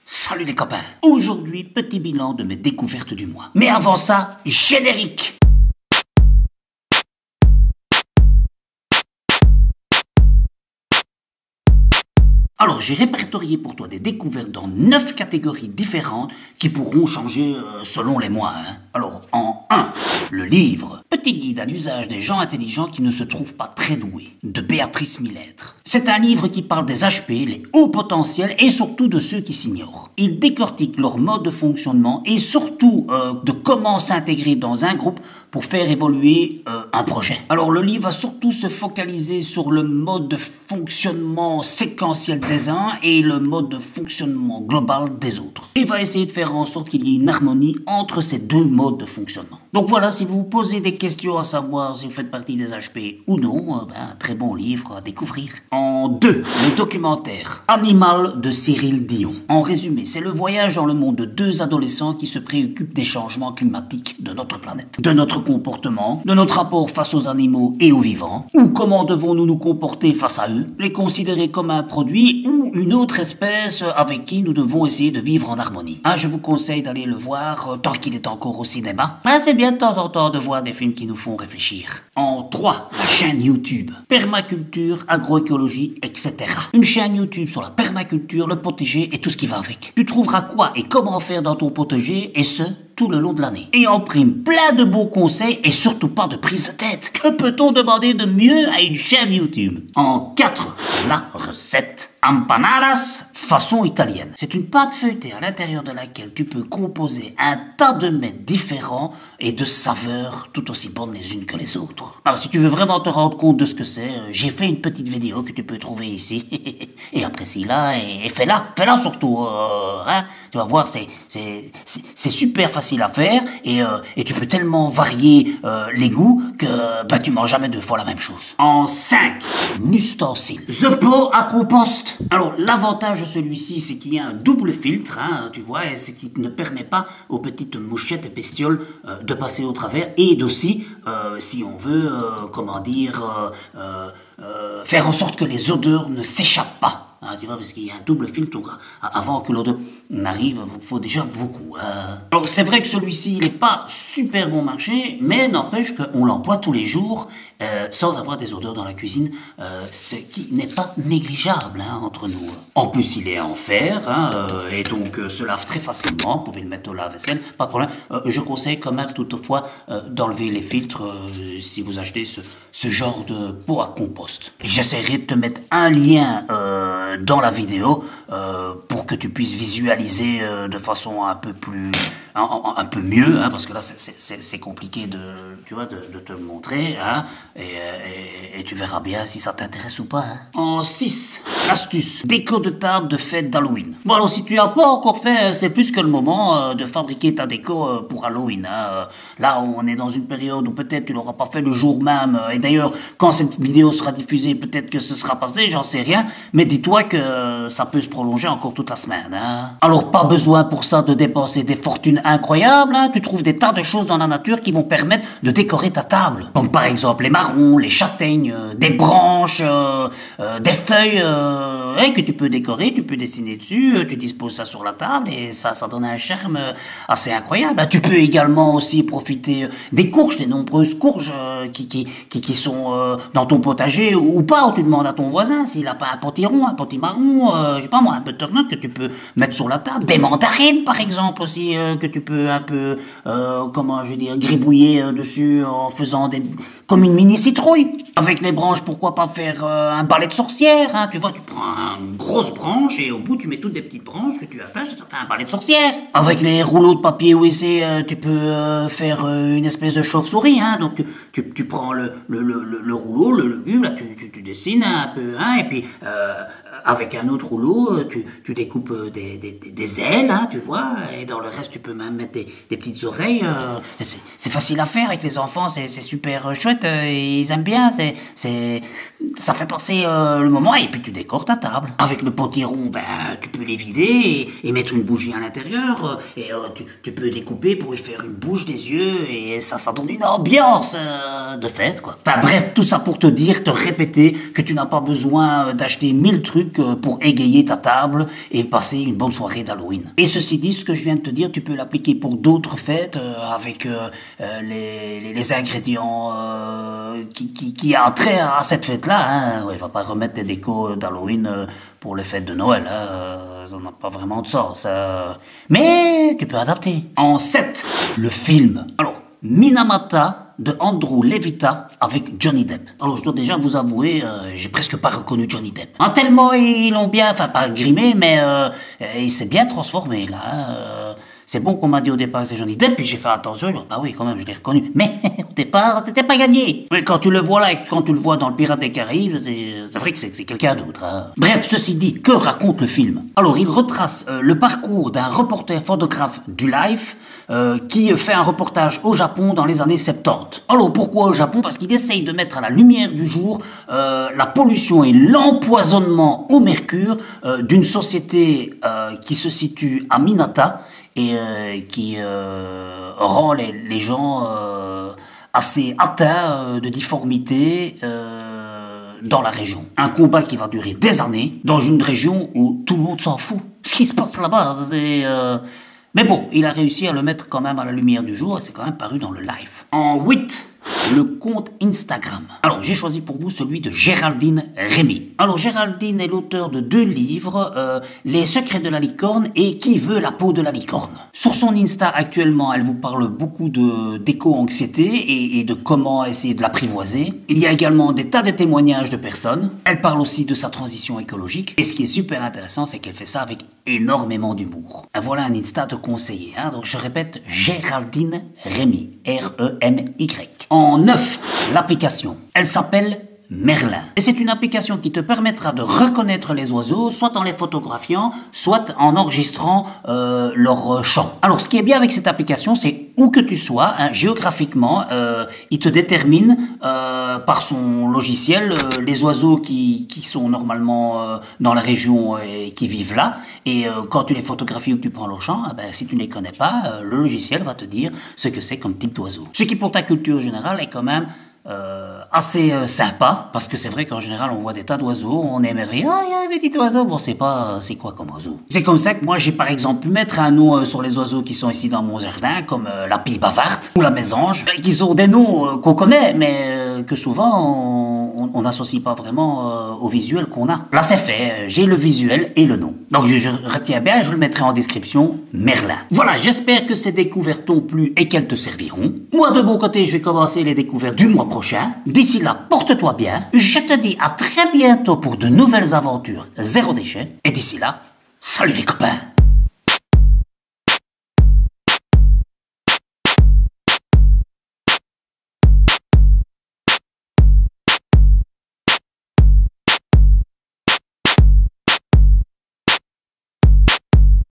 Salut les copains. Aujourd'hui, petit bilan de mes découvertes du mois. Mais avant ça, générique. Alors, j'ai répertorié pour toi des découvertes dans 9 catégories différentes qui pourront changer selon les mois. Alors, en 1, le livre. Petit guide à l'usage des gens intelligents qui ne se trouvent pas très doués, de Béatrice Millettre. C'est un livre qui parle des HP, les hauts potentiels et surtout de ceux qui s'ignorent. Il décortique leur mode de fonctionnement et surtout de comment s'intégrer dans un groupe pour faire évoluer un projet. Alors, le livre va surtout se focaliser sur le mode de fonctionnement séquentiel des uns et le mode de fonctionnement global des autres. Et va essayer de faire en sorte qu'il y ait une harmonie entre ces deux modes de fonctionnement. Donc voilà, si vous vous posez des questions à savoir si vous faites partie des HP ou non, un très bon livre à découvrir. En 2, le documentaire Animal de Cyril Dion. En résumé, c'est le voyage dans le monde de deux adolescents qui se préoccupent des changements climatiques de notre planète, de notre comportement, de notre rapport face aux animaux et aux vivants, ou comment devons-nous nous comporter face à eux, les considérer comme un produit ou une autre espèce avec qui nous devons essayer de vivre en harmonie. Je vous conseille d'aller le voir tant qu'il est encore au cinéma. C'est bien de temps en temps de voir des films qui nous font réfléchir. En 3, la chaîne YouTube. Permaculture, agroécologie, etc. Une chaîne YouTube sur la permaculture, le potager et tout ce qui va avec. Tu trouveras quoi et comment faire dans ton potager et ce, tout le long de l'année. Et en prime, plein de beaux conseils et surtout pas de prise de tête. Que peut-on demander de mieux à une chaîne YouTube? En 4, la recette empanadas façon italienne. C'est une pâte feuilletée à l'intérieur de laquelle tu peux composer un tas de mets différents et de saveurs tout aussi bonnes les unes que les autres. Alors si tu veux vraiment te rendre compte de ce que c'est, j'ai fait une petite vidéo que tu peux trouver ici. Et apprécie-la et fais-la. Fais-la surtout. Tu vas voir, c'est super facile à faire et tu peux tellement varier les goûts que tu manges jamais deux fois la même chose. En 5, un ustensile. The pot à compost. Alors l'avantage de celui-ci, c'est qu'il y a un double filtre, tu vois, et c'est qu'il ne permet pas aux petites mouchettes et bestioles de passer au travers et d'aussi, si on veut, faire en sorte que les odeurs ne s'échappent pas. Tu vois, parce qu'il y a un double filtre, donc avant que l'odeur n'arrive, il faut déjà beaucoup. Alors c'est vrai que celui-ci, il n'est pas super bon marché, mais n'empêche qu'on l'emploie tous les jours sans avoir des odeurs dans la cuisine, ce qui n'est pas négligeable entre nous. En plus, il est en fer, et donc se lave très facilement. Vous pouvez le mettre au lave-vaisselle, pas de problème. Je conseille quand même toutefois d'enlever les filtres si vous achetez ce genre de pot à compost. J'essaierai de te mettre un lien dans la vidéo pour que tu puisses visualiser de façon un peu mieux, parce que là c'est compliqué de te le montrer, et tu verras bien si ça t'intéresse ou pas. En 6, astuce, déco de table de fête d'Halloween. Bon alors si tu n'as pas encore fait, c'est plus que le moment de fabriquer ta déco pour Halloween. Là on est dans une période où peut-être tu l'auras pas fait le jour même, et d'ailleurs quand cette vidéo sera diffusée peut-être que ce sera passé, j'en sais rien, mais dis-toi que ça peut se prolonger encore toute la semaine. Alors pas besoin pour ça de dépenser des fortunes incroyables, tu trouves des tas de choses dans la nature qui vont permettre de décorer ta table, comme par exemple les marrons, les châtaignes, des branches, des feuilles que tu peux décorer, tu peux dessiner dessus, tu disposes ça sur la table et ça donne un charme assez incroyable. Tu peux également aussi profiter des courges, des nombreuses courges qui sont dans ton potager ou pas, où tu demandes à ton voisin s'il n'a pas un potiron, un potimarron, je sais pas moi, un butternut que tu peux mettre sur la table. Des mandarines par exemple aussi que tu peux un peu, gribouiller dessus en faisant comme une mini citrouille. Avec les branches, pourquoi pas faire un balai de sorcière, tu vois, tu prends une grosse branche et au bout tu mets toutes des petites branches que tu attaches et ça fait un balai de sorcière. Avec les rouleaux de papier WC, tu peux faire une espèce de chauve-souris, donc tu prends le rouleau, le légume, là, tu dessines un peu, et puis avec un autre rouleau, tu découpes des ailes, tu vois, et dans le reste tu peux même mettre des petites oreilles. C'est facile à faire avec les enfants, c'est super chouette, et ils aiment bien, ça fait passer le moment, et puis tu décores ta table. Avec le potiron, tu peux les vider et mettre une bougie à l'intérieur, et tu peux découper pour y faire une bouche, des yeux, et ça donne une ambiance de fête, quoi. Enfin bref, tout ça pour te répéter que tu n'as pas besoin d'acheter 1000 trucs truc pour égayer ta table et passer une bonne soirée d'Halloween. Et ceci dit, ce que je viens de te dire, tu peux l'appliquer pour d'autres fêtes avec les ingrédients qui a trait à cette fête-là. Hein. Ouais, va pas remettre tes décos d'Halloween pour les fêtes de Noël. Ça n'a pas vraiment de sens. Mais tu peux adapter. En 7, le film. Alors, Minamata de Andrew Levita avec Johnny Depp. Alors je dois déjà vous avouer, j'ai presque pas reconnu Johnny Depp. Tellement ils l'ont bien, enfin pas grimé, mais il s'est bien transformé là. C'est bon qu'on m'a dit au départ que c'est Johnny Depp, puis j'ai fait attention, bah oui quand même je l'ai reconnu. Mais au départ c'était pas gagné. Mais quand tu le vois là et quand tu le vois dans le Pirate des Caraïbes, c'est vrai que c'est quelqu'un d'autre. Hein. Bref, ceci dit, que raconte le film? Alors il retrace le parcours d'un reporter photographe du Life qui fait un reportage au Japon dans les années 70. Alors pourquoi au Japon? Parce qu'il essaye de mettre à la lumière du jour la pollution et l'empoisonnement au mercure d'une société qui se situe à Minata et qui rend les gens assez atteints de difformités dans la région. Un combat qui va durer des années dans une région où tout le monde s'en fout. Ce qui se passe là-bas, c'est... Mais bon, il a réussi à le mettre quand même à la lumière du jour et c'est quand même paru dans le Life. En 8, le compte Instagram. Alors, j'ai choisi pour vous celui de Géraldine Rémy. Alors, Géraldine est l'auteur de 2 livres, Les secrets de la licorne et Qui veut la peau de la licorne. Sur son Insta, actuellement, elle vous parle beaucoup d'éco-anxiété et de comment essayer de l'apprivoiser. Il y a également des tas de témoignages de personnes. Elle parle aussi de sa transition écologique. Et ce qui est super intéressant, c'est qu'elle fait ça avec énormément d'humour. Voilà un Insta à te conseiller. Hein. Donc, je répète, Géraldine Rémy. R-E-M-Y. En 9, l'application. Elle s'appelle Merlin. Et c'est une application qui te permettra de reconnaître les oiseaux, soit en les photographiant, soit en enregistrant leur chant. Alors, ce qui est bien avec cette application, c'est où que tu sois, hein, géographiquement, il te détermine par son logiciel les oiseaux qui sont normalement dans la région et qui vivent là. Et quand tu les photographies ou que tu prends leur chant, si tu ne les connais pas, le logiciel va te dire ce que c'est comme type d'oiseau. Ce qui, pour ta culture générale, est quand même assez sympa, parce que c'est vrai qu'en général on voit des tas d'oiseaux, on aimerait, il y a un petit oiseau, bon c'est pas, c'est quoi comme oiseau? C'est comme ça que moi j'ai par exemple pu mettre un nom sur les oiseaux qui sont ici dans mon jardin, comme la pie bavarde ou la mésange, qui sont des noms qu'on connaît, mais que souvent on n'associe pas vraiment au visuel qu'on a. Là c'est fait, j'ai le visuel et le nom. Donc je retiens bien, je le mettrai en description, Merlin. Voilà, j'espère que ces découvertes t'ont plu et qu'elles te serviront. Moi de mon côté, je vais commencer les découvertes du mois prochain. D'ici là, porte-toi bien. Je te dis à très bientôt pour de nouvelles aventures zéro déchet. Et d'ici là, salut les copains!